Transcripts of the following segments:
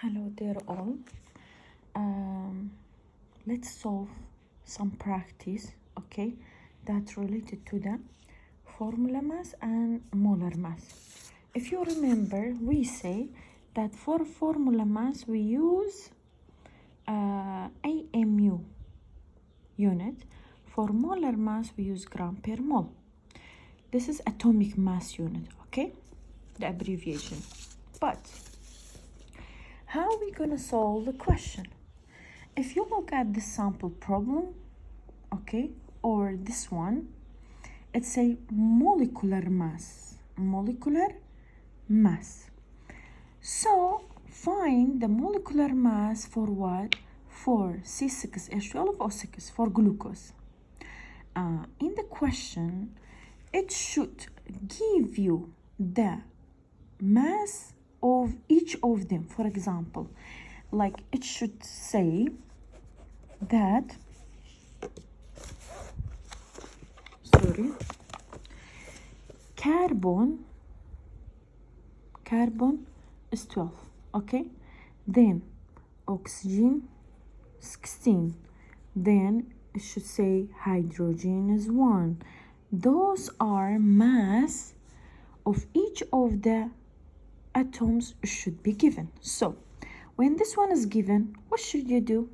Hello there all. Let's solve some practice, okay, that's related to the formula mass and molar mass. If you remember, we say that for formula mass we use AMU unit. For molar mass we use gram per mole. This is atomic mass unit, okay, the abbreviation. But how are we gonna solve the question? If you look at this sample problem, okay, or this one, it's a molecular mass. So find the molecular mass for what? For C6H12O6, for glucose. In the question, it should give you the mass of each of them. For example, like it should say that carbon is 12, okay, then oxygen 16, then it should say hydrogen is 1. Those are mass of each of the atoms should be given. So when this one is given, what should you do?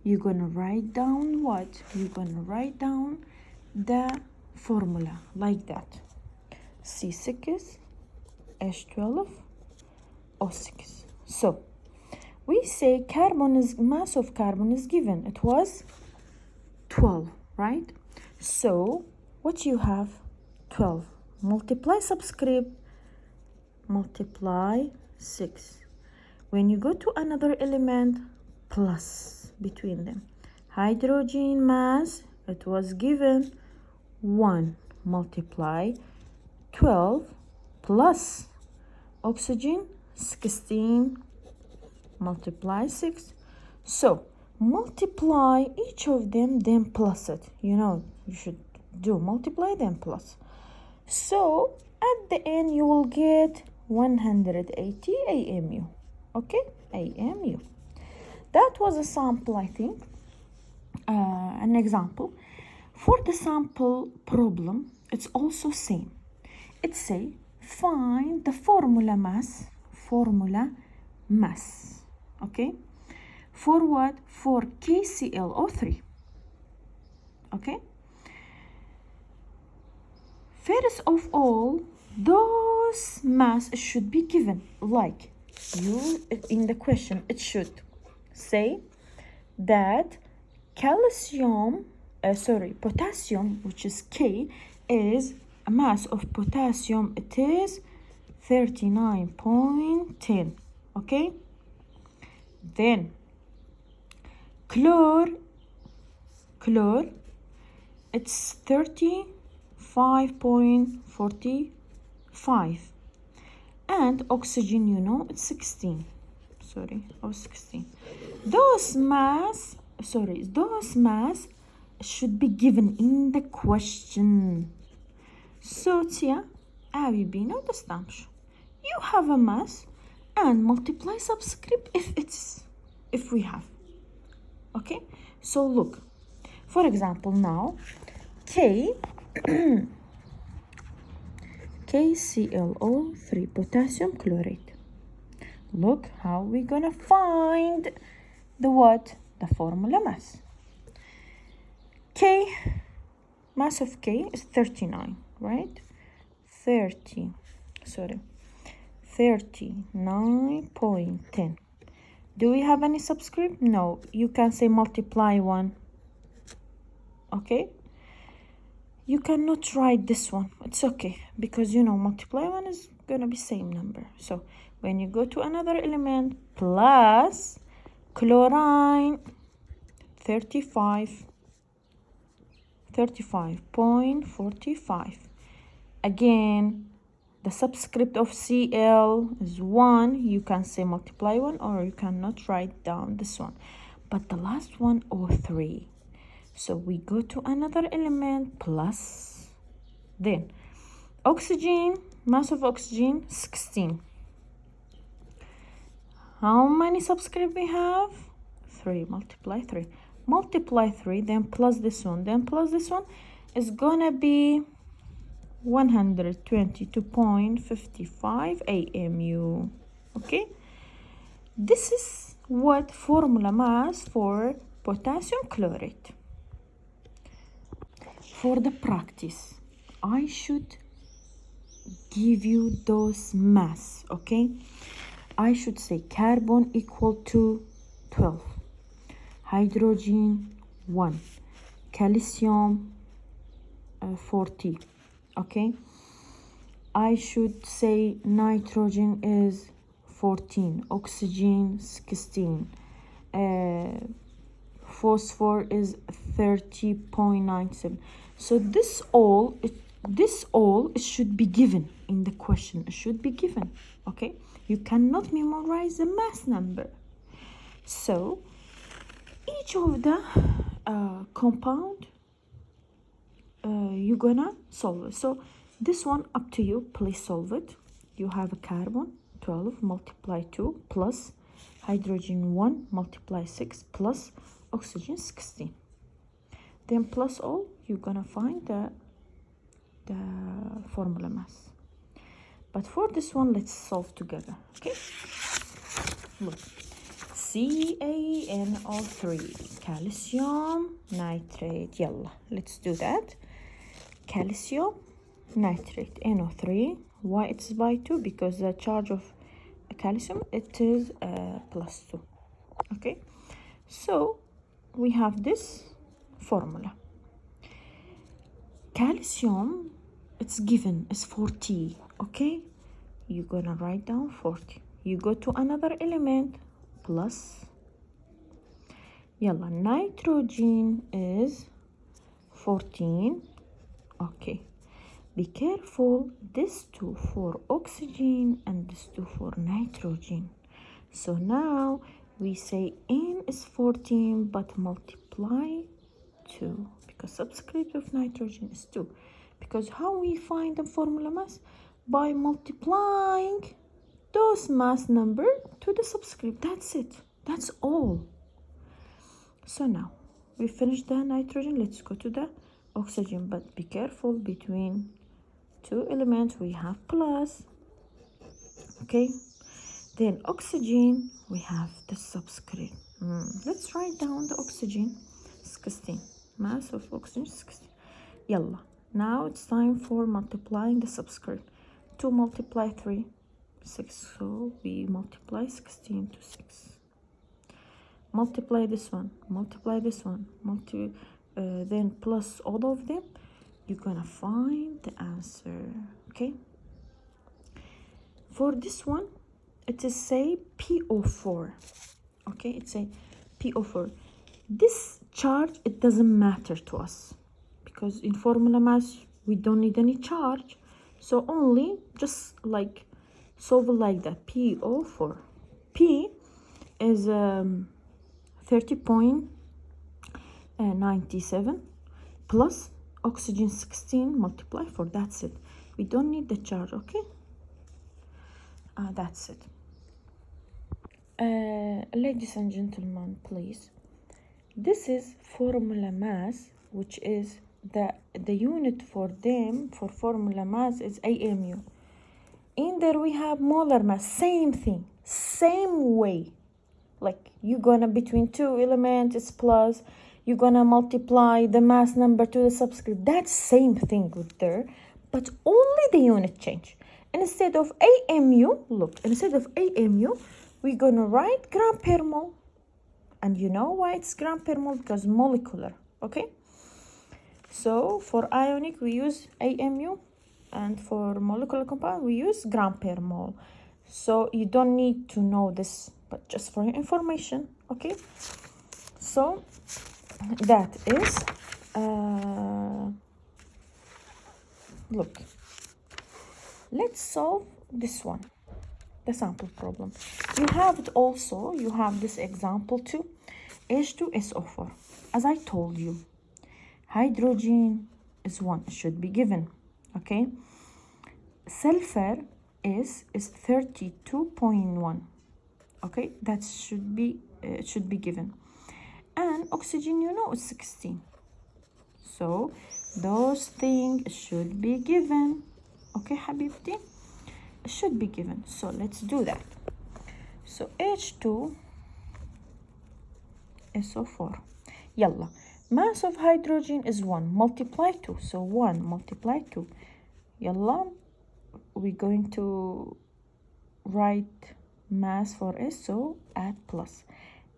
You're gonna write down what? You're gonna write down the formula like that. C6H12O6. So we say mass of carbon is given. It was 12, right? So what you have? 12. Multiply subscript, multiply 6. When you go to another element, plus between them. Hydrogen mass, it was given 1, multiply 12 plus oxygen 16, multiply 6. So multiply each of them, then plus it. You know, you should do multiply, then plus. So at the end you will get 180 AMU. Okay, AMU. That was a sample, I think, an example. For the sample problem, it's also same. It say find the formula mass, okay? For what? For KClO3, okay? First of all, those mass should be given, like you in the question it should say that potassium, which is K, is a mass of potassium, it is 39.10, okay? Then chlor, it's 35.45, and oxygen, you know, it's 16. Those mass should be given in the question. So tia, you have a mass and multiply subscript if we have. Okay, so look, for example, now K KClO3, potassium chlorate. Look how we're gonna find the what? The formula mass. Mass of K is 39, right? 39.10. Do we have any subscript? No. You can say multiply 1. Okay? You cannot write this one. It's okay, because you know multiply 1 is gonna be same number. So when you go to another element, plus chlorine 35.45. Again, the subscript of Cl is 1. You can say multiply 1, or you cannot write down this one. But the last one, O3. So we go to another element, plus. Then oxygen, mass of oxygen 16. How many subscript we have? 3. Multiply 3. Multiply 3, then plus this one, then plus this one is gonna be 122.55 AMU. Okay, this is what formula mass for potassium chlorate. For the practice, I should give you those mass. Okay, I should say carbon equal to 12, hydrogen 1, calcium 40. Okay, I should say nitrogen is 14, oxygen 16, phosphor is 30.97. So this all it should be given in the question. It should be given. Okay, you cannot memorize the mass number. So each of the compound you're gonna solve it. So this one up to you, please solve it. You have a carbon 12 multiply 2 plus hydrogen 1 multiply 6 plus oxygen 16, then plus all, you're gonna find the formula mass. But for this one, let's solve together. Okay, look, CaNO3 calcium nitrate. Yalla, let's do that. Calcium nitrate NO3. Why it's by 2? Because the charge of calcium, it is plus 2. Okay, so we have this formula. Calcium, it's given is 40. Okay, you're gonna write down 40. You go to another element, plus. Yalla, nitrogen is 14. Okay, be careful, this 2 for oxygen and this 2 for nitrogen. So now we say N is 14, but multiply 2, because subscript of nitrogen is 2. Because how we find the formula mass? By multiplying those mass number to the subscript. That's it. That's all. So now we finished the nitrogen. Let's go to the oxygen, but be careful, between two elements we have plus. Okay, then oxygen, we have the subscript. Let's write down the oxygen, 16. Mass of oxygen 16. Yalla, now it's time for multiplying the subscript. 2 multiply 3, 6. So we multiply 16 to 6. Multiply this one, multiply this one, then plus all of them, you're gonna find the answer. Okay, for this one, it is say PO4. Okay, it's a PO4. This charge, it doesn't matter to us, because in formula mass we don't need any charge, so only just like solve it like that. PO4, P is 30.97 plus oxygen 16 multiply 4. That's it. We don't need the charge. Okay, that's it. Ladies and gentlemen, please, this is formula mass, which is the unit for them for formula mass is AMU. In there we have molar mass, same thing, same way. Like you're gonna between two elements is plus, you're gonna multiply the mass number to the subscript. That's same thing with there, but only the unit change. Instead of AMU, look, instead of AMU, we're gonna write gram per mole. And you know why it's gram per mole? Because molecular. Okay, so for ionic we use AMU, and for molecular compound we use gram per mole. So you don't need to know this, but just for your information. Okay, so that is look, let's solve this one, the sample problem. You have it also, you have this example too. H2SO4, as I told you, hydrogen is 1, it should be given. Okay, sulfur is 32.1. Okay, that should be it should be given. And oxygen, you know, is 16. So those things should be given. Okay, حبيبتي, it should be given. So let's do that. So H2 SO4. يلا, mass of hydrogen is 1, multiply 2. So 1 multiply 2. يلا, we're going to write mass for S, so add plus.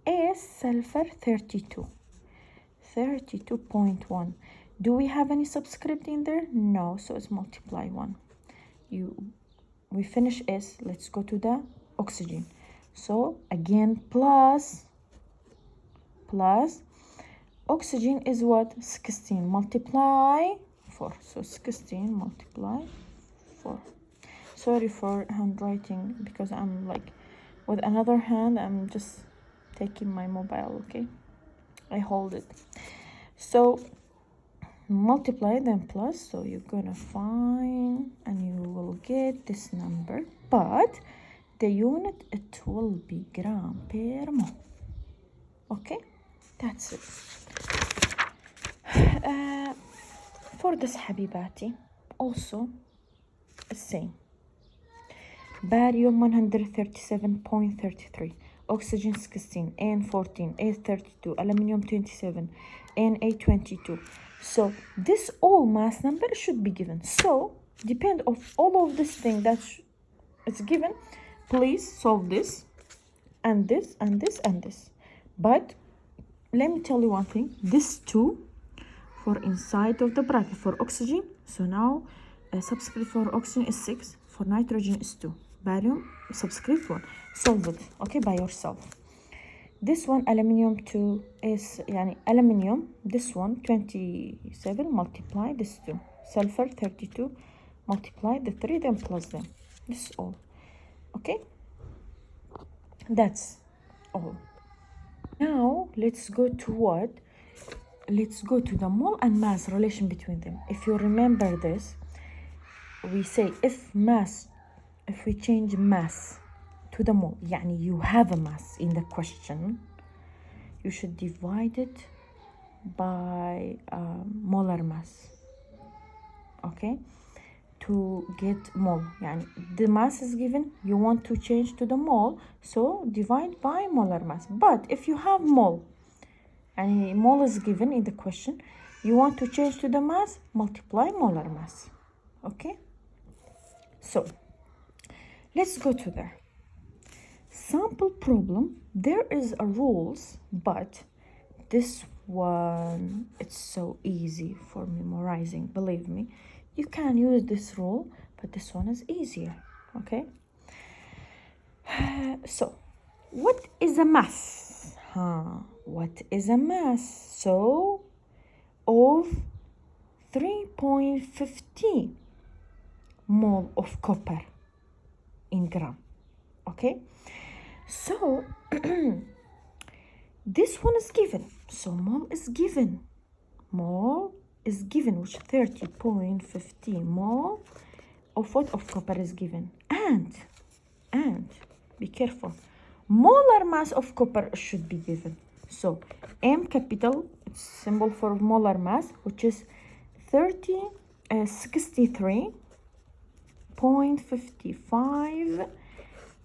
S sulfur 32. 32.1. Do we have any subscript in there? No, so it's multiply 1. We finish S, let's go to the oxygen. So again plus oxygen is what? 16 multiply 4. So 16 multiply 4. Sorry for handwriting because I'm like with another hand, I'm just taking my mobile, okay? I hold it. So multiply then plus, so you're gonna find and you will get this number, but the unit, it will be gram per mole. Okay, that's it. For this حبيباتي also the same. Barium 137.33, oxygen 16, N14, A32, aluminium 27, Na22. So this all mass number should be given. So depend of all of this thing that is given, please solve this and this and this and this. But let me tell you one thing, this 2 for inside of the bracket for oxygen. So now subscript for oxygen is 6, for nitrogen is 2, barium subscript 1. Solve it, okay, by yourself. This one aluminium 2 is يعني aluminium, this one 27 multiply this 2, sulfur 32 multiply the 3, then plus them. This is all. Okay, that's all. Now let's go to what? Let's go to the mole and mass relation between them. If you remember this, we say if we change mass to the mole, يعني you have a mass in the question, you should divide it by molar mass, okay, to get mole. يعني the mass is given, you want to change to the mole, so divide by molar mass. But if you have mole and mole is given in the question, you want to change to the mass, multiply molar mass. Okay, so let's go to there. Sample problem, there is a rules, but this one, it's so easy for memorizing, believe me. You can use this rule, but this one is easier. Okay, so what is a mass? What is a mass? So of 3.50 mole of copper in gram. Okay, so this one is given, so mole is given, which 30.50 mole of what? Of copper is given. And be careful, molar mass of copper should be given. So M capital, it's symbol for molar mass, which is 63.55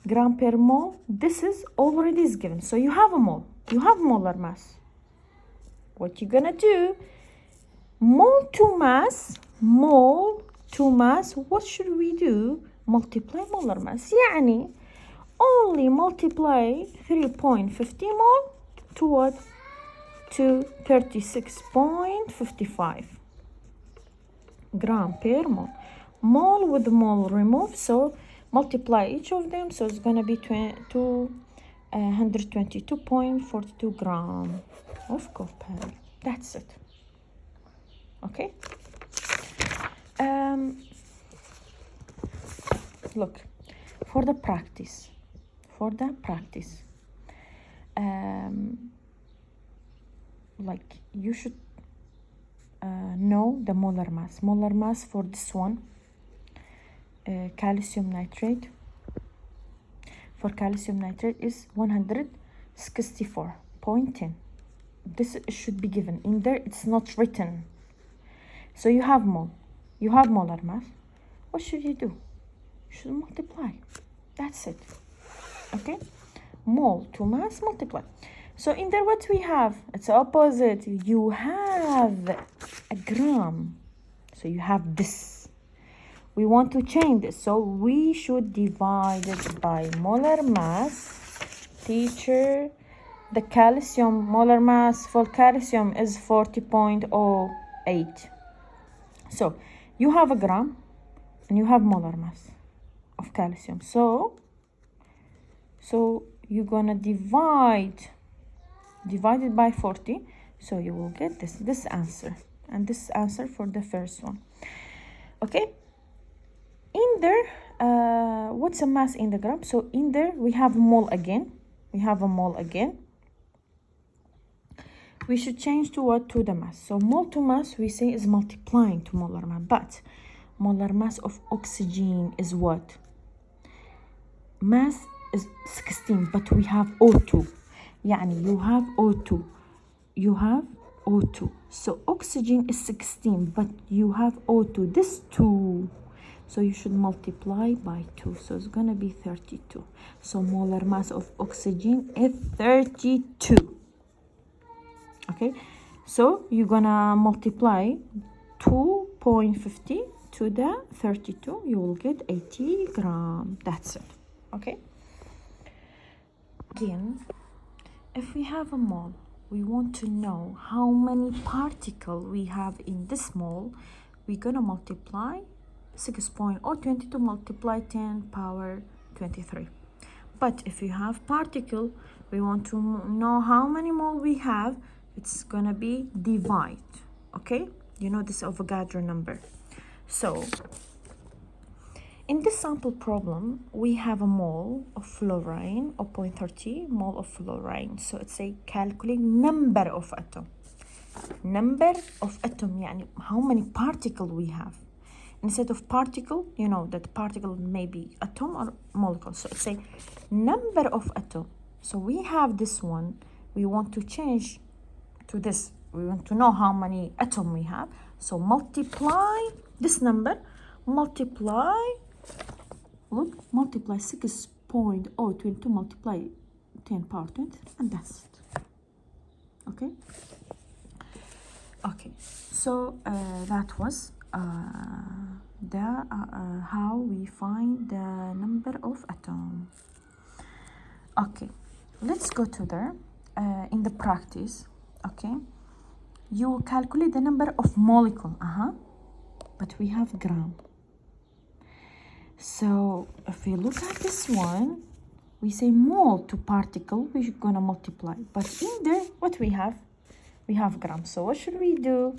gram per mole. This is already is given, so you have a mole, you have molar mass. What you're gonna do, mole to mass, what should we do? Multiply molar mass. يعني only multiply 3.50 mole to what? To 36.55 gram per mole. Mole with mole removed, so multiply each of them, so it's gonna be 122.42 gram of copper. That's it. Okay, look, for the practice, like you should know the molar mass for this one, calcium nitrate for calcium nitrate is 164.10. This should be given in there, it's not written. So you have mole, you have molar mass. What should you do? You should multiply. That's it. Okay, mole to mass, multiply. So in there what we have, it's opposite. You have a gram, so you have this. We want to change this, so we should divide it by molar mass. Teacher, the calcium molar mass for calcium is 40.08. So you have a gram and you have molar mass of calcium. So you're gonna divide it by 40. So you will get this answer, and this answer for the first one. Okay. In there, what's a mass in the gram? So in there we have mole again. We have a mole again. We should change to what? To the mass. So mole to mass we say is multiplying to molar mass, but molar mass of oxygen is what? Mass is 16, but we have O2. يعني you have O2. You have O2. So oxygen is 16, but you have O2. This 2. So you should multiply by 2. So it's gonna be 32. So molar mass of oxygen is 32. Okay, so you're gonna multiply 2.50 to the 32. You will get 80 gram. That's it. Okay. Again, if we have a mole, we want to know how many particles we have in this mole. We're gonna multiply 6.022 multiply 10 power 23. But if you have particle, we want to know how many mole we have. It's gonna be divide. Okay, you know this Avogadro number. So in this sample problem, we have a mole of fluorine, 0.30 mole of fluorine. So it's a calculate number of atom. Number of atom, يعني how many particle we have. Instead of particle, you know that particle may be atom or molecule. So it's a number of atom. So we have this one. We want to change to this. We want to know how many atom we have. So multiply this number. Multiply. Look, multiply 6.022 multiply 10 power 20, and that's it. Okay. Okay. So that was how we find the number of atom. Okay, let's go to there. In the practice, okay, you calculate the number of molecule, but we have gram. So if we look at this one, we say mole to particle, we're gonna multiply, but in there what we have gram. So what should we do?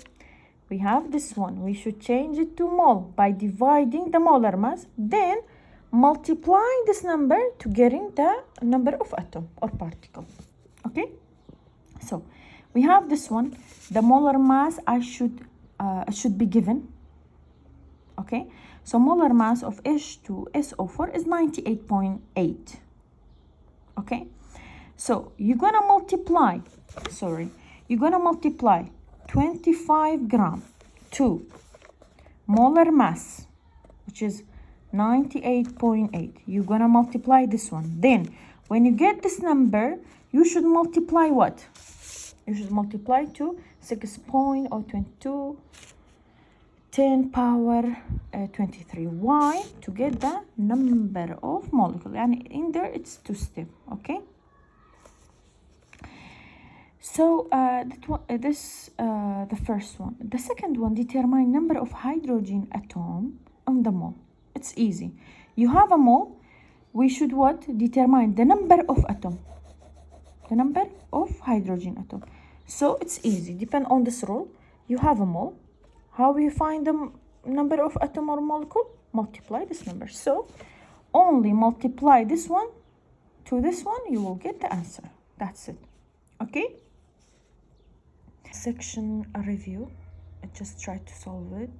We have this one, we should change it to mole by dividing the molar mass, then multiplying this number to getting the number of atom or particle. Okay, so we have this one, the molar mass should be given. Okay, so molar mass of H2SO4 is 98.8. Okay, so you're gonna multiply 25 gram to molar mass, which is 98.8. You're gonna multiply this one. Then when you get this number, you should multiply what? You should multiply to 6.022 10 power 23. Why? To get the number of molecule. And in there it's 2 step. Okay, so the first one. The second one, determine number of hydrogen atom on the mole. It's easy. You have a mole, we should what? Determine the number of atom, the number of hydrogen atom. So it's easy, depend on this rule. You have a mole, how we find the number of atom or molecule? Multiply this number. So only multiply this one to this one, you will get the answer. That's it. Okay, section review, just try to solve it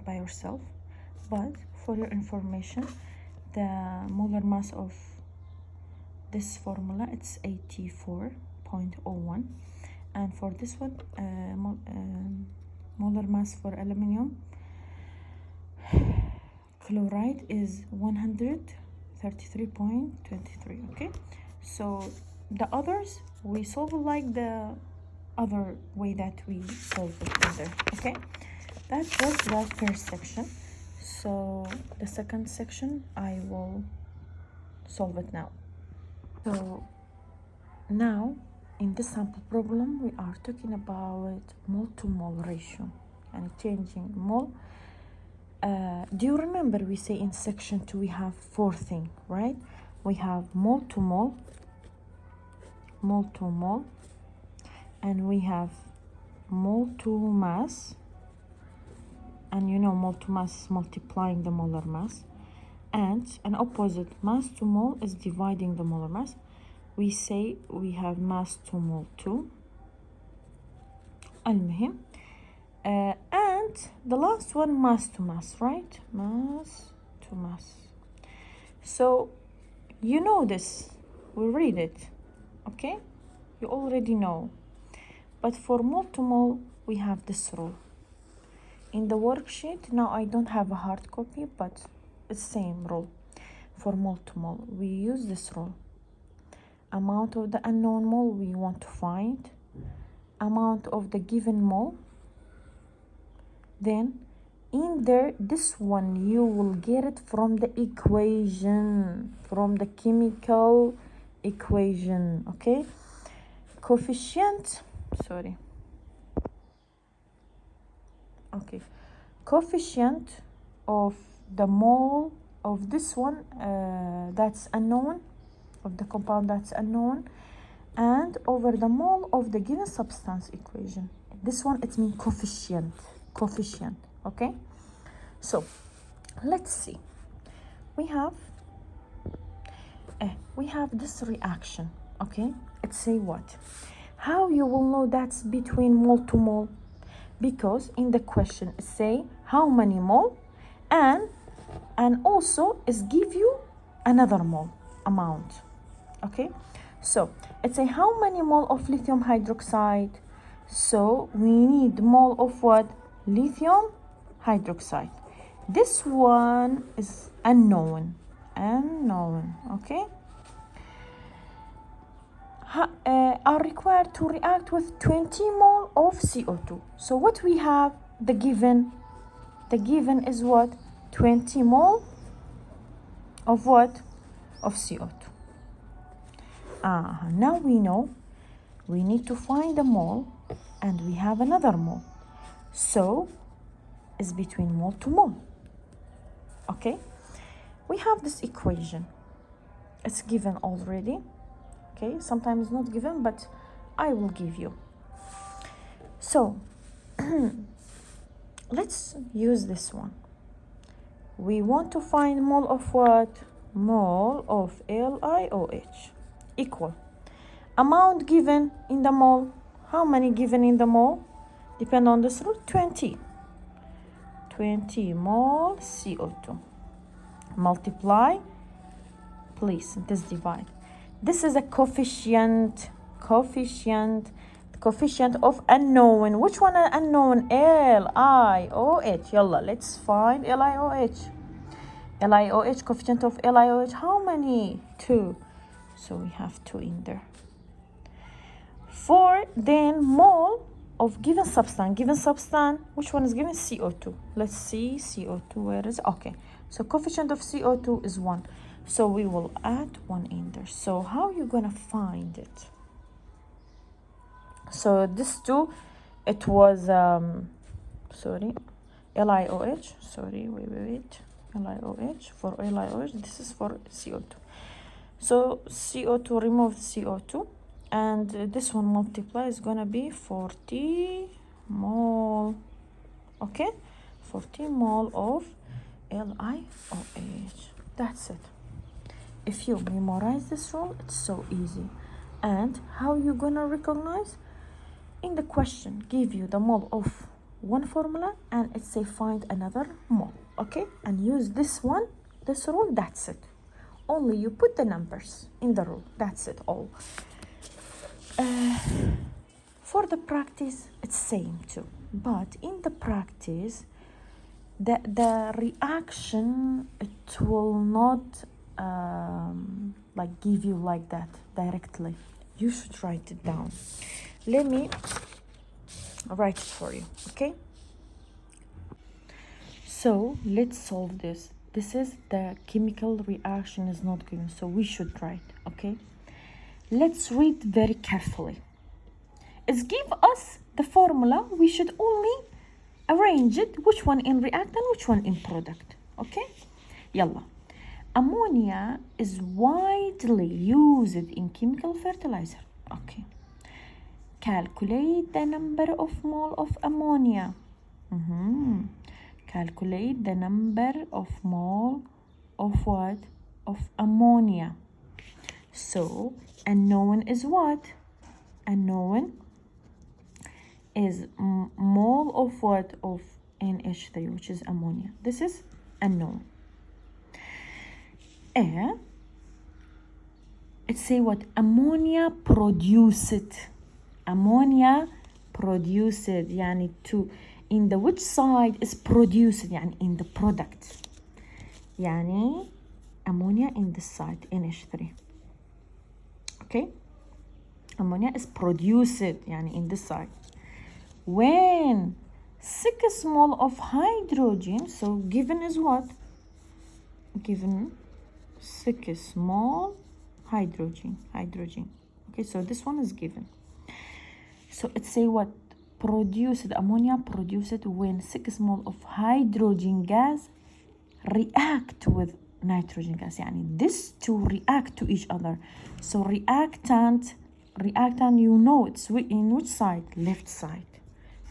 by yourself, but for your information, the molar mass of this formula, it's 84.01. And for this one, molar mass for aluminium chloride is 133.23. okay, so the others we solve like the other way that we solve it there. Okay, that was the first section. So the second section I will solve it now. So now in this sample problem we are talking about mole to mole ratio and changing mole. Do you remember we say in section 2 we have 4 things, right? We have mole to mole, and we have mole to mass, and you know mole to mass is multiplying the molar mass, and an opposite, mass to mole, is dividing the molar mass. We say we have mass to mole 2. المهم and the last one, mass to mass, right? Mass to mass. So you know this, we read it, okay? You already know. But for mole to mole we have this rule in the worksheet. Now I don't have a hard copy, but it's same rule. For mole to mole we use this rule: amount of the unknown mole we want to find, amount of the given mole, then in there this one you will get it from the equation, from the chemical equation. Okay, coefficient, sorry, okay, coefficient of the mole of this one that's unknown, of the compound that's unknown, and over the mole of the given substance equation. This one it means coefficient, okay? So let's see, we have this reaction, okay? It say what? How you will know that's between mole to mole? Because in the question it say how many mole, and also is give you another mole amount, okay? So it's a how many mole of lithium hydroxide, so we need mole of what? Lithium hydroxide. This one is unknown, okay? Are required to react with 20 mole of CO2. So what we have, the given is what? 20 mole of what? Of CO2. Now we know we need to find the mole, and we have another mole, so it's between mole to mole. Okay, we have this equation, it's given already. Okay, sometimes not given, but I will give you. So let's use this one. We want to find mole of what? Mole of LiOH equal amount given in the mole. How many given in the mole? Depend on this rule, 20 mole CO2 multiply, please, this divide. This is a coefficient of unknown. Which one are unknown? LiOH. Yalla, let's find LiOH. Coefficient of LiOH, how many? 2. So we have 2 in there. 4, then mole of given substance. Which one is given? CO2. Let's see, CO2, where is it? Okay, so coefficient of CO2 is 1. So we will add 1 in there. So how you gonna find it? So this 2, it was sorry, LiOH. Sorry, wait. LiOH, for LiOH, this is for CO2. So CO2, remove CO2, and this one multiply is gonna be 40 mole. Okay, 40 mole of LiOH. That's it. If you memorize this rule, it's so easy. And how you gonna recognize? In the question give you the mole of one formula, and it say find another mole, okay? And use this rule, that's it. only you put the numbers in the rule. That's it all. For the practice, it's same too. But in the practice, the reaction, it will not like give you like that directly. You should write it down. Let me write it for you, okay? So let's solve this. This is the chemical reaction is not given, so we should write, okay? Let's read very carefully. It's give us the formula. We should only arrange it, which one in reactant, which one in product, okay? Yalla. Ammonia is widely used in chemical fertilizer, okay? Calculate the number of mole of ammonia. Calculate the number of mole of what? Of ammonia. So, unknown is what? Unknown is mole of what? Of NH3, which is ammonia. This is unknown. It say what? Ammonia produced. Ammonia produced. يعني to in the which side is produced? يعني in the product. يعني ammonia in this side NH3. Okay? Ammonia is produced يعني in this side. When 6 mole of hydrogen, so given is what? Given 6 mole hydrogen. Okay, so this one is given. So it say what? Produced, ammonia produced when 6 mole of hydrogen gas react with nitrogen gas. يعني these two react to each other. So reactant, you know it's in which side? Left side.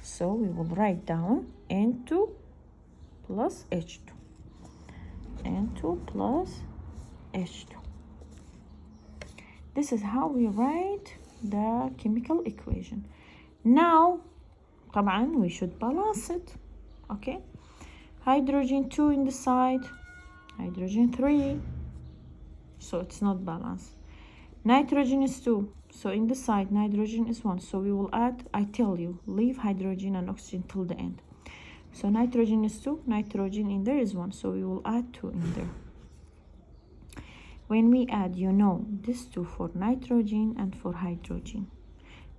So we will write down N2 plus H2. N2 plus H2. This is how we write the chemical equation. Now, طبعا we should balance it. Okay? Hydrogen 2 in the side, hydrogen 3. So it's not balanced. Nitrogen is 2. So in the side, nitrogen is 1. So we will add, I tell you, leave hydrogen and oxygen till the end. So nitrogen is 2. Nitrogen in there is 1. So we will add 2 in there. When we add, you know, this 2 for nitrogen and for hydrogen.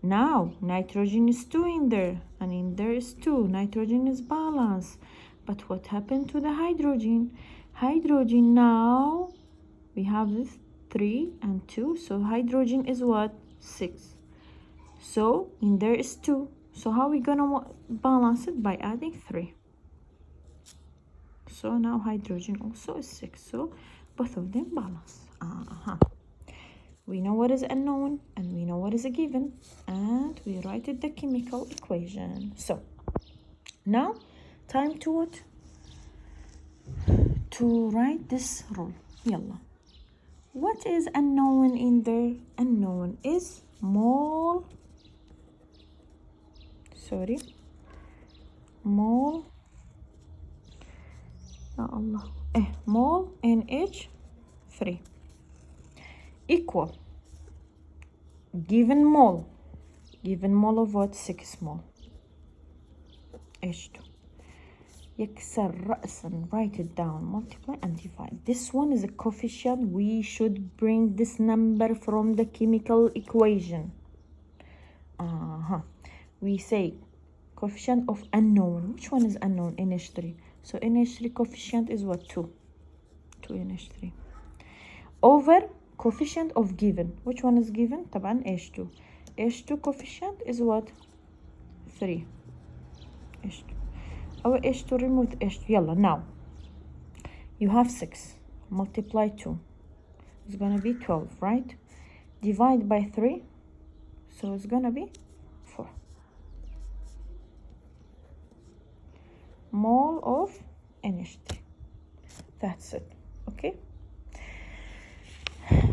Now, nitrogen is 2 in there. And in there is 2. Nitrogen is balanced. But what happened to the hydrogen? Hydrogen now, we have this 3 and 2. So hydrogen is what? 6. So in there is 2. So how are we gonna balance it? By adding 3. So now hydrogen also is 6. So both of them balance. We know what is unknown and we know what is a given. And we write it the chemical equation. So now time to what? To write this rule. Yalla. What is unknown in there? Unknown is mole. Mole. Ya Allah. Mole NH3 equal given mole of what? 6 mole H2. يكسر رأسا, write it down, multiply and divide. This one is a coefficient. We should bring this number from the chemical equation. We say coefficient of unknown. Which one is unknown? NH3. So NH3 coefficient is what? 2 NH3 over coefficient of given. Which one is given? طبعا H2. H2 coefficient is what? 3 H2. Our H2 remove H2. Yalla, now you have 6 multiply 2. It's gonna be 12, right? Divide by 3. So it's gonna be 4 mole of NH3. That's it. Okay.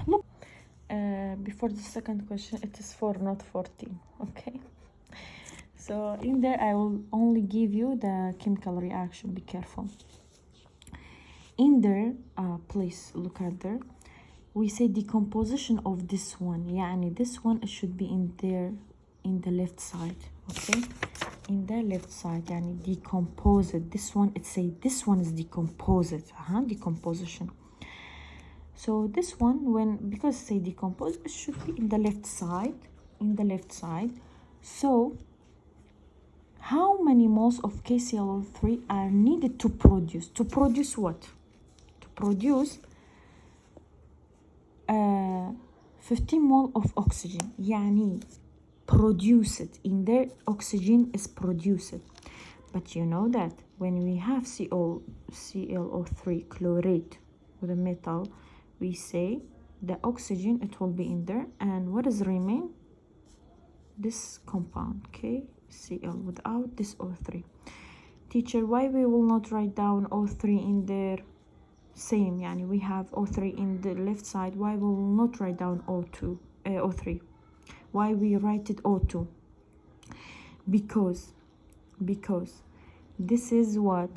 Look, before the second question, it is 4, not 14. Okay. So in there, I will only give you the chemical reaction. Be careful. In there, please look at there. we say decomposition of this one. يعني this one it should be in there in the left side. Okay, in the left side. يعني decomposed. This one it say this one is decomposed. Decomposition. So this one, when because say decompose, it should be in the left side. In the left side. So how many moles of KClO3 are needed to produce? To produce what? To produce 15 mole of oxygen. يعني produce it. In there, oxygen is produced. But you know that when we have ClO3 chlorate with a metal, we say the oxygen, it will be in there. And what is remain? This compound, KCl, without this O3. Teacher, why we will not write down O3 in there? Same, يعني we have O3 in the left side. Why we will not write down O3? Why we write it O2? Because this is what?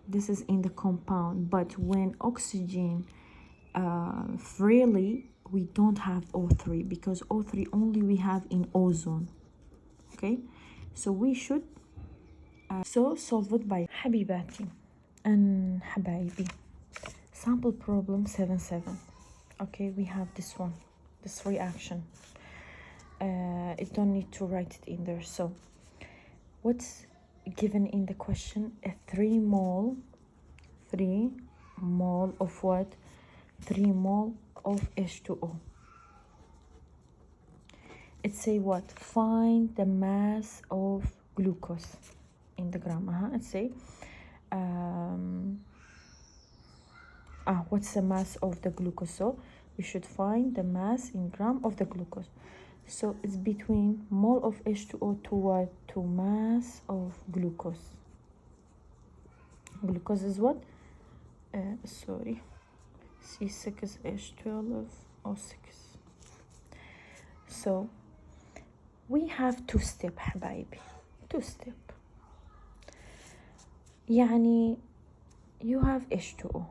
This is in the compound. But when oxygen freely, we don't have O3 because O3 only we have in ozone. Okay, so we should so solve it by حبيباتي and حبايبي. Sample problem 7-7. Okay, we have this one, this reaction. It don't need to write it in there. So what's given in the question? A 3 mole of what? 3 mole of H2O. It say what? Find the mass of glucose in the gram. It say what's the mass of the glucose? So we should find the mass in gram of the glucose. So it's between mole of H2O to what? To mass of glucose. Glucose is what? C6H12O6. So we have 2 step حبايبي. 2 step. يعني you have H2O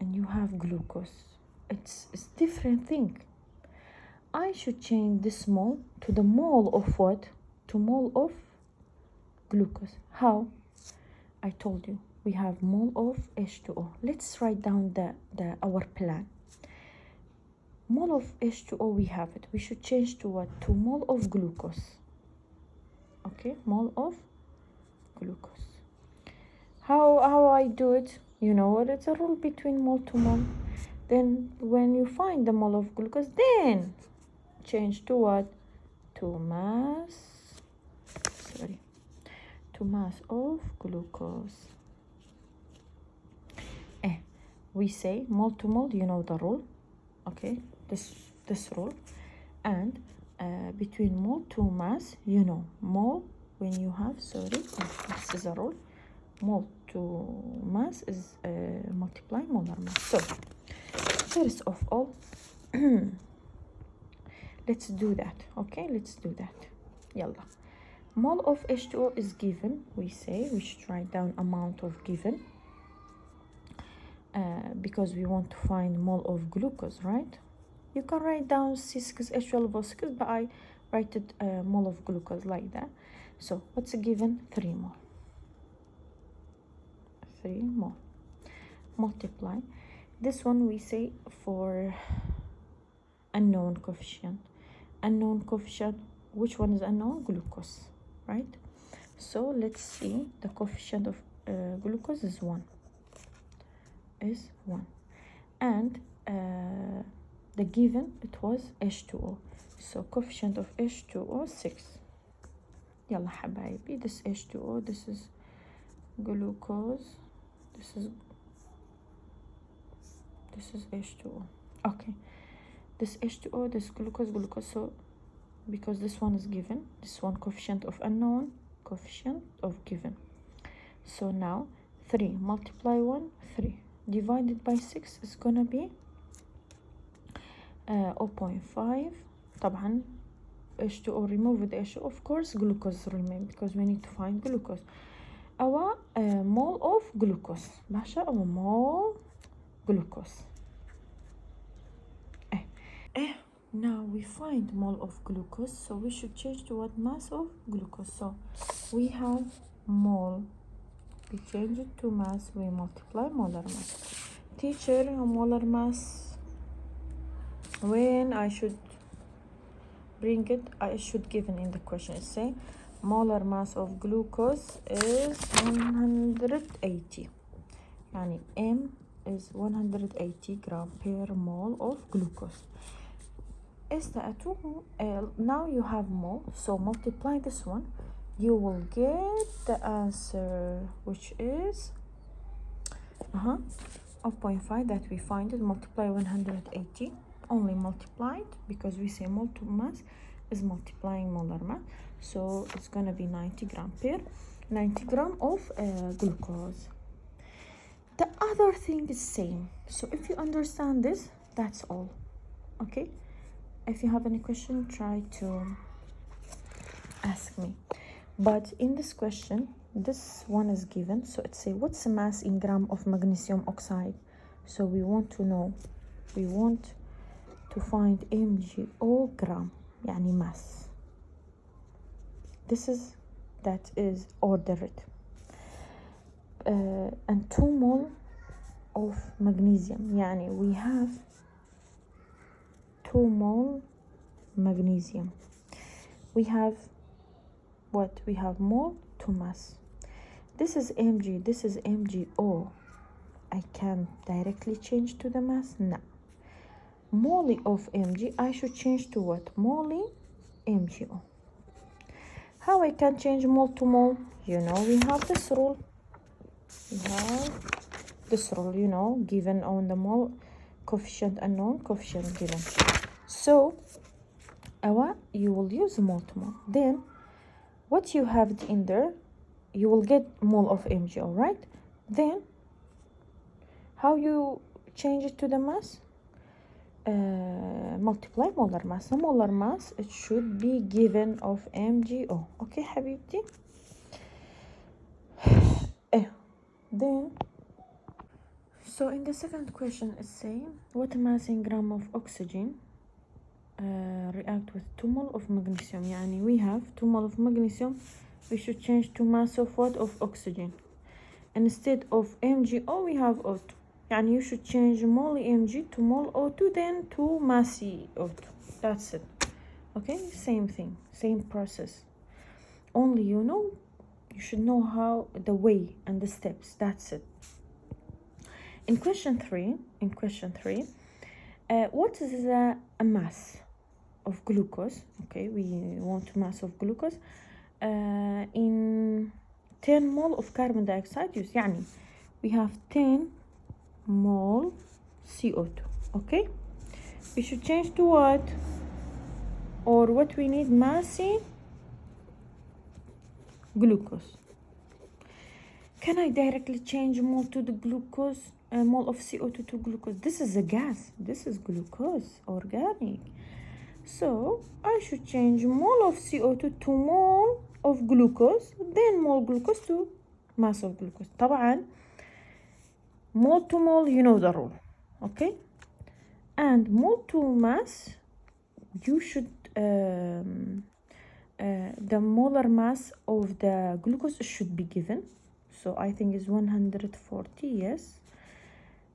and you have glucose. It's different thing. I should change this mole to the mole of what? To mole of glucose. How? I told you we have mole of H2O. Let's write down our plan. Mole of H2O, we have it. We should change to what? To mole of glucose. Okay, mole of glucose. How I do it? You know what? It's a rule between mole to mole. Then when you find the mole of glucose, then change to what? To mass. To mass of glucose. We say mole to mole. You know the rule. Okay, this rule. And between mole to mass, you know, mole when you have this is a rule. Mole to mass is multiply molar mass. So first of all, let's do that. Okay, let's do that. Yalla. Mole of H2O is given. We say we should write down amount of given because we want to find mole of glucose, right? You can write down C6H12O6, but I write it mole of glucose like that. So what's given? 3 mole. 3 mole. Multiply. This one we say for unknown coefficient. Unknown coefficient. Which one is unknown? Glucose, right? So let's see. The coefficient of glucose is 1. And the given, it was H2O. So coefficient of H2O 6. يلا حبايبي, this H2O, this is glucose, this is H2O. Okay, this H2O, this glucose. So because this one is given, this one coefficient of unknown, coefficient of given. So now 3 multiply 1, 3 divided by 6 is gonna be 0.5. طبعا H2O remove with H2O, of course glucose remain because we need to find glucose. Our mole of glucose. باشا our mole glucose. Now we find mole of glucose, so we should change to what? Mass of glucose. So we have mole, we change it to mass, we multiply molar mass. Teacher, molar mass, when I should bring it, I should given in the question, say molar mass of glucose is 180. يعني M is 180 gram per mole of glucose. Now you have mole, so multiply this one, you will get the answer, which is 0.5 that we find it. Multiply 180, only multiplied, because we say mole to mass is multiplying molar mass, so it's gonna be 90 gram per 90 gram of glucose. The other thing is same, so if you understand this, that's all. Okay, if you have any question, try to ask me. But in this question, this one is given, so it say what's the mass in gram of magnesium oxide. So we want to know, we want to find MgO gram, يعني mass. This is, that is ordered. And 2 mole of magnesium, يعني we have 2 mole magnesium. We have what? We have mole to mass. This is Mg, this is MgO. I can directly change to the mass? No. Mole of Mg, I should change to what? Mole MgO. How I can change mole to mole? You know, we have this rule. We have this rule, you know, given on the mole, coefficient unknown, coefficient given. So, you will use mole to mole. Then, what you have in there, you will get mole of MgO, right? Then, how you change it to the mass? Multiply molar mass. The molar mass, it should be given of MgO. Okay, حبيبتي? Then, so in the second question, it's saying what mass in gram of oxygen react with 2 mole of magnesium. يعني we have 2 mole of magnesium, we should change to mass of what? Of oxygen. Instead of MgO, we have O2. يعني you should change mole Mg to mole O2, then to mass O2. That's it. Okay, same thing, same process. Only you know, you should know how, the way and the steps. That's it. In question 3, what is a mass of glucose? Okay, we want mass of glucose in 10 mole of carbon dioxide use. يعني we have 10 mole CO2. Okay, we should change to what? Or what we need? Mass in glucose. Can I directly change mole to the glucose, mole of CO2 to glucose? This is a gas, this is glucose, organic. So I should change mole of CO2 to mole of glucose, then mole glucose to mass of glucose. طبعا mole to mole, you know the rule. Okay, and mole to mass, you should the molar mass of the glucose should be given, so I think is 140. Yes,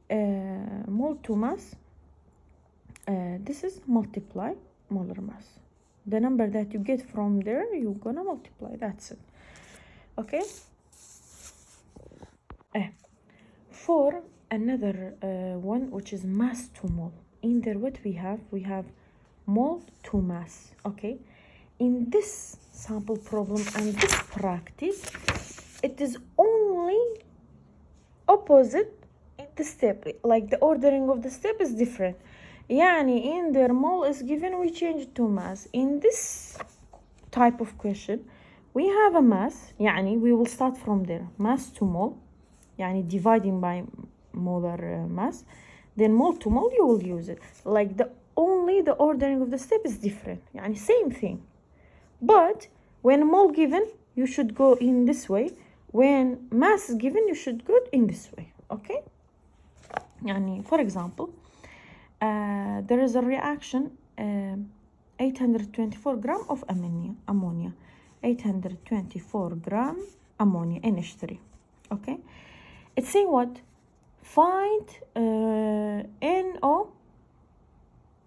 mole to mass, this is multiply molar mass, the number that you get from there, you're gonna multiply. That's it. Okay, for another one, which is mass to mole, in there what we have mole to mass. Okay, in this sample problem and this practice, it is only opposite in the step, like the ordering of the step is different. يعني in their mole is given, we change it to mass. In this type of question, we have a mass, يعني we will start from there, mass to mole, يعني dividing by molar mass, then mole to mole you will use it. Like only the ordering of the step is different, يعني same thing. But when mole given, you should go in this way. When mass is given, you should go in this way. Okay? يعني for example, there is a reaction, 824 gram of ammonia, 824 gram ammonia, NH3. Okay, it's saying what? Find NO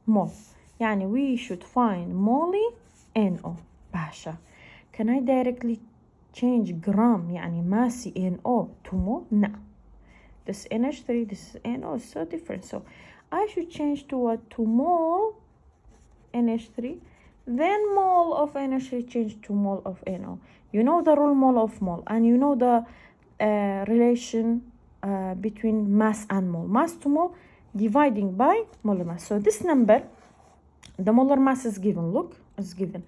mole. يعني we should find mole NO. باشا, can I directly change gram يعني mass NO to mole? No. This NH3, this is NO, is so different. So I should change to what? To mole NH3, then mole of NH3 change to mole of NO. You know the rule mole of mole, and you know the relation between mass and mole. Mass to mole dividing by molar mass. So this number, the molar mass is given, look, is given.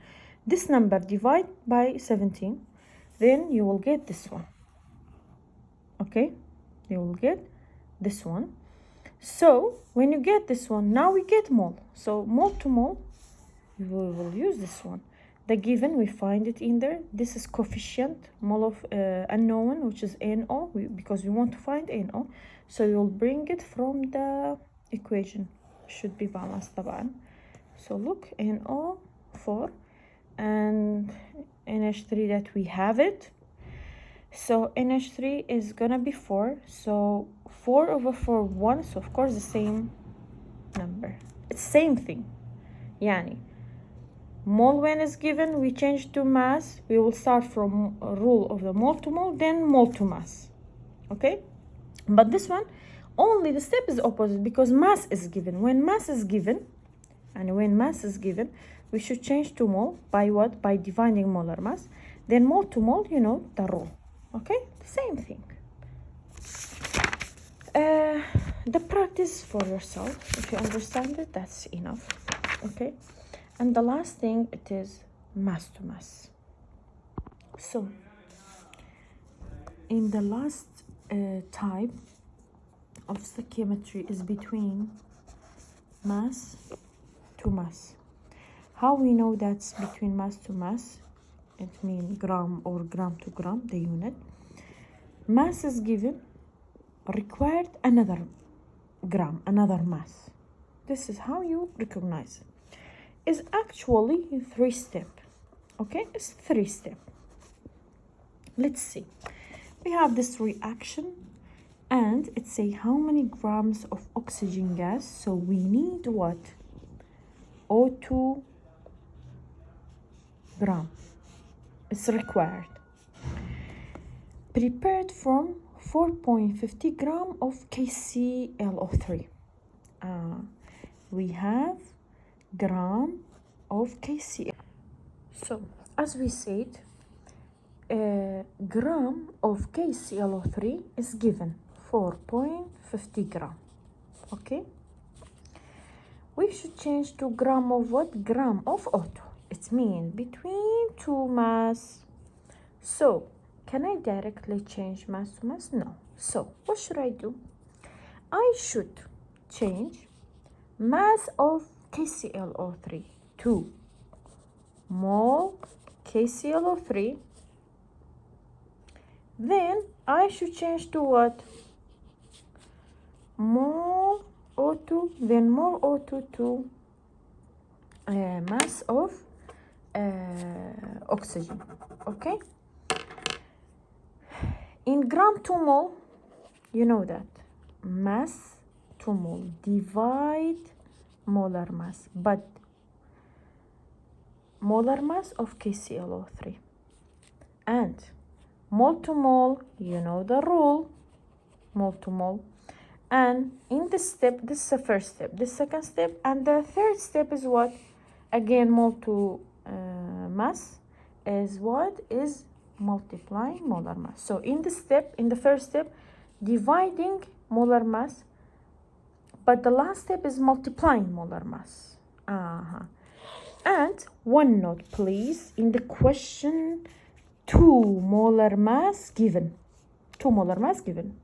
This number divide by 17, then you will get this one. Okay, you will get this one. So when you get this one, now we get mole. So mole to mole, we will use this one. The given, we find it in there. This is coefficient, mole of unknown, which is NO, because we want to find NO. So you'll bring it from the equation. Should be balanced طبعا. So look, NO 4 and NH3 that we have it. So NH3 is gonna be 4. So 4 over 4, 1. So of course the same number. It's same thing. Yani mole when is given, we change to mass. We will start from a rule of the mole to mole, then mole to mass. Okay? But this one, only the step is opposite because mass is given. When mass is given, and when mass is given, we should change to mole by what? By dividing molar mass. Then mole to mole, you know the rule. Okay? Same thing. The practice for yourself. If you understand it, that's enough. Okay? And the last thing, it is mass to mass. So, in the last type of stoichiometry is between mass to mass. How we know that's between mass to mass? It means gram or gram to gram, the unit. Mass is given, required another gram, another mass. This is how you recognize it. Is actually 3 steps. Okay, it's 3 steps. Let's see. We have this reaction and it say how many grams of oxygen gas. So we need what? O2 gram. It's required. Prepared from 4.50 gram of KClO3. We have gram of KCl. So as we said, gram of KClO3 is given 4.50 gram. Okay, we should change to gram of what? Gram of O2. It means between 2 mass. So can I directly change mass to mass? No. So what should I do? I should change mass of KClO3 to mole KClO3. Then I should change to what? Mole O2, then mole O2 to mass of oxygen. Okay? In gram to mole, you know that mass to mole divide molar mass, but molar mass of KClO3 and mole to mole, you know the rule, mole to mole. And in this step, this is the first step, the second step, and the third step is what? Again, mole to mass is what? Is multiplying molar mass. So in this step, in the first step, dividing molar mass, but the last step is multiplying molar mass. And one note, please, in the question, 2 molar mass given. 2 molar mass given.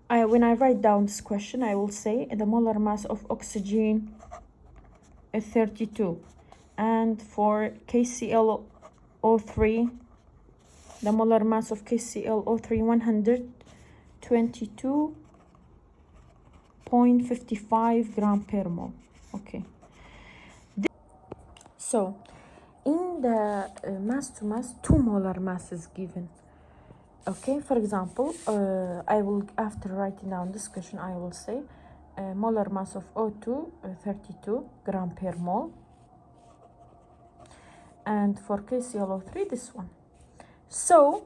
When I write down this question, I will say the molar mass of oxygen is 32. And for KClO3, the molar mass of KClO3, 122.5. 0.55 gram per mole. Okay. So in the mass to mass, 2 molar mass is given. Okay, for example, I will, after writing down this question, I will say molar mass of O2 32 gram per mole, and for KClO3 this one. So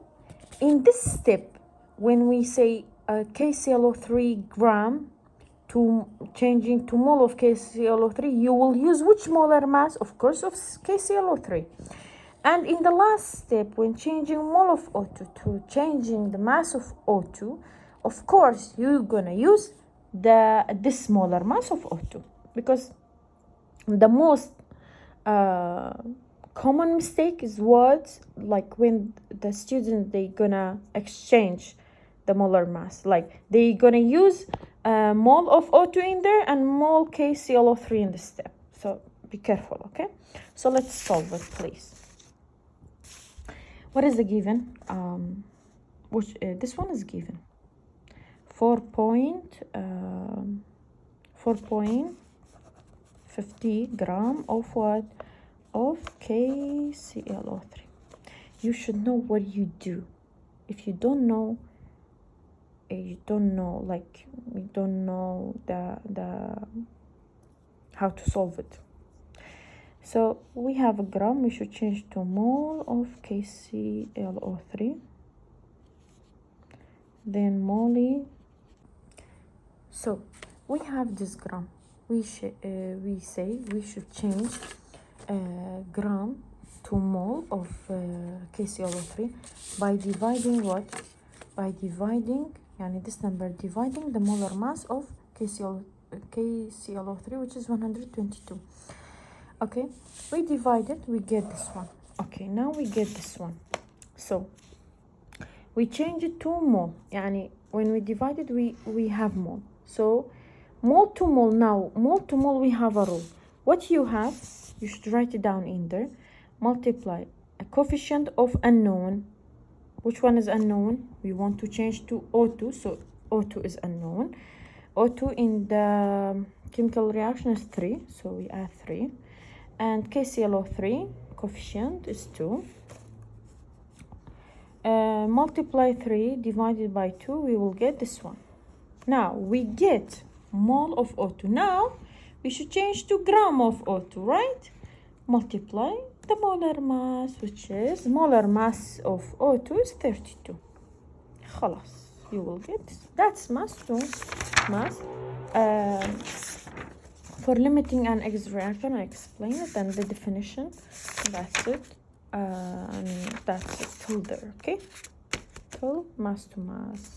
in this step, when we say KClO3 gram to changing to mole of KClO3, you will use which molar mass? Of course, of KClO3. And in the last step, when changing mole of O2 to changing the mass of O2, of course, you're gonna use this molar mass of O2, because the most common mistake is what, like when the student, they gonna exchange the molar mass, like they gonna use mole of O2 in there and mole KClO3 in the step. So be careful, okay? So let's solve it, please. What is the given? This one is given 4.50 gram of what? Of KClO3. You should know what you do. If you don't know, you don't know the how to solve it. So we have a gram, we should change to mole of KClO3, then mole. So we have this gram, we say we should change gram to mole of KClO3 by dividing what? By dividing, this number dividing the molar mass of KClO3, which is 122. Okay, we divide it, we get this one. Okay, now we get this one. So we change it to mole. When we divide it, we have mole. So mole to mole. Now mole to mole, we have a rule. What you have, you should write it down in there. Multiply a coefficient of unknown. Which one is unknown? We want to change to O2, so O2 is unknown. O2 in the chemical reaction is 3, so we add 3. And KClO3 coefficient is 2. Multiply 3 divided by 2, we will get this one. Now we get mole of O2. Now we should change to gram of O2, right? Multiply the molar mass, which is molar mass of O2 is 32. خلاص, you will get this. That's mass to mass. For limiting an X reaction, I explain it and the definition. That's it. And that's it till there, okay? Till mass to mass.